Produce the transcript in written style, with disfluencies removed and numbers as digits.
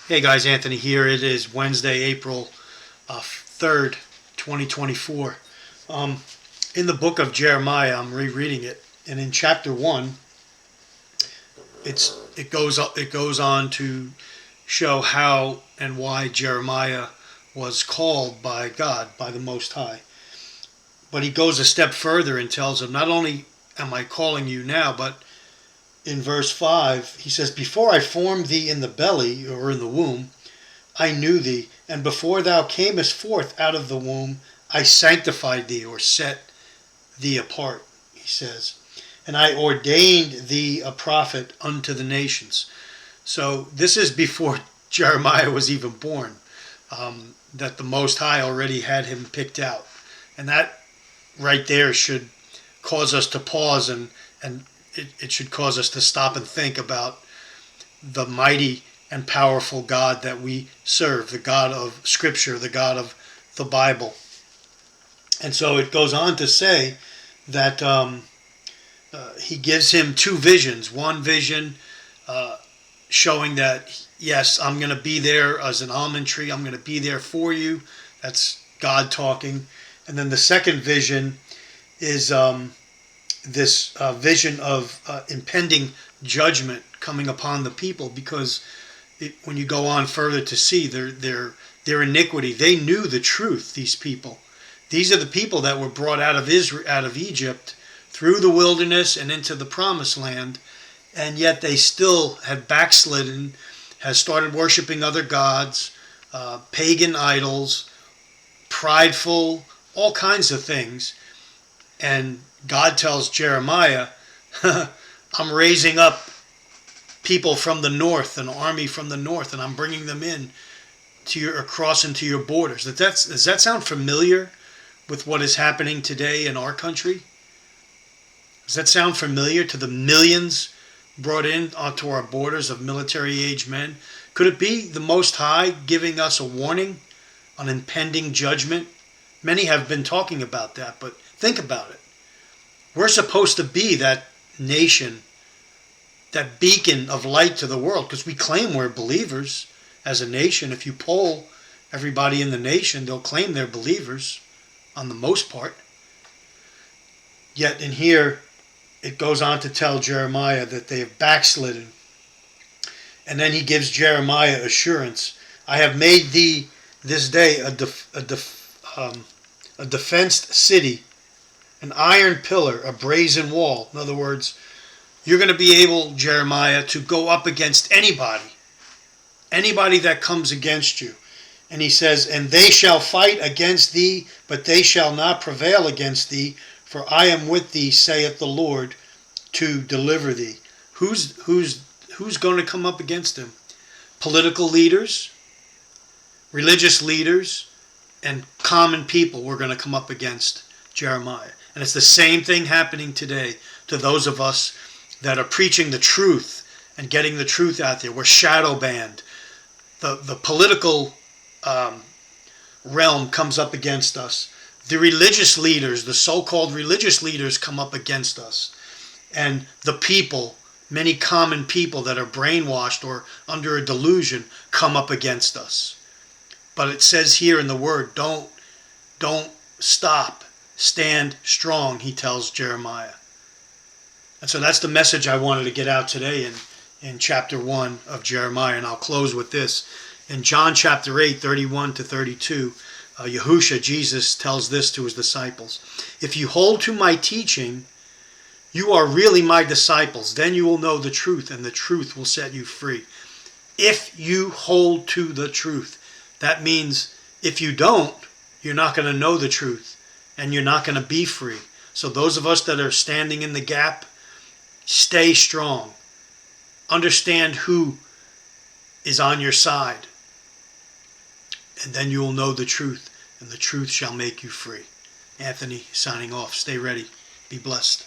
Hey guys, Anthony here. It is Wednesday, April 3rd, 2024. In the book of Jeremiah, I'm rereading it, and in chapter 1, it goes on to show how and why Jeremiah was called by God, by the Most High. But he goes a step further and tells him, not only am I calling you now, but in verse 5, he says, before I formed thee in the belly, or in the womb, I knew thee, and before thou camest forth out of the womb, I sanctified thee, or set thee apart, he says. And I ordained thee a prophet unto the nations. So this is before Jeremiah was even born, that the Most High already had him picked out. And that right there should cause us to pause, and it should cause us to stop and think about the mighty and powerful God that we serve, the God of Scripture, the God of the Bible. And so it goes on to say that he gives him two visions. One vision showing that, yes, I'm going to be there as an almond tree. I'm going to be there for you. That's God talking. And then the second vision is this vision of impending judgment coming upon the people, because when you go on further to see their iniquity, they knew the truth. These people, these are the people that were brought out of Egypt through the wilderness and into the promised land, and yet they still had backslidden, has started worshiping other gods, pagan idols, prideful, all kinds of things. And God tells Jeremiah, I'm raising up people from the north, an army from the north, and I'm bringing them in to across into your borders. Does that sound familiar with what is happening today in our country? Does that sound familiar to the millions brought in onto our borders of military-age men? Could it be the Most High giving us a warning on impending judgment? Many have been talking about that, but think about it. We're supposed to be that nation, that beacon of light to the world, because we claim we're believers as a nation. If you poll everybody in the nation, they'll claim they're believers on the most part. Yet in here, it goes on to tell Jeremiah that they have backslidden. And then he gives Jeremiah assurance. I have made thee this day a defenced city, an iron pillar, a brazen wall. In other words, you're going to be able, Jeremiah, to go up against anybody that comes against you. And he says, and they shall fight against thee, but they shall not prevail against thee, for I am with thee, saith the Lord, to deliver thee. Who's going to come up against him? Political leaders, religious leaders, and common people were going to come up against Jeremiah. And it's the same thing happening today to those of us that are preaching the truth and getting the truth out there. We're shadow banned. The political realm comes up against us. The religious leaders, the so-called religious leaders, come up against us. And the people, many common people that are brainwashed or under a delusion, come up against us. But it says here in the Word, don't stop. Stand strong, he tells Jeremiah. And so that's the message I wanted to get out today in chapter 1 of Jeremiah. And I'll close with this. In John chapter 8, 31 to 32, Yahusha, Jesus, tells this to his disciples. If you hold to my teaching, you are really my disciples. Then you will know the truth, and the truth will set you free. If you hold to the truth. That means if you don't, you're not going to know the truth, and you're not going to be free. So those of us that are standing in the gap, stay strong. Understand who is on your side. And then you will know the truth, and the truth shall make you free. Anthony signing off. Stay ready. Be blessed.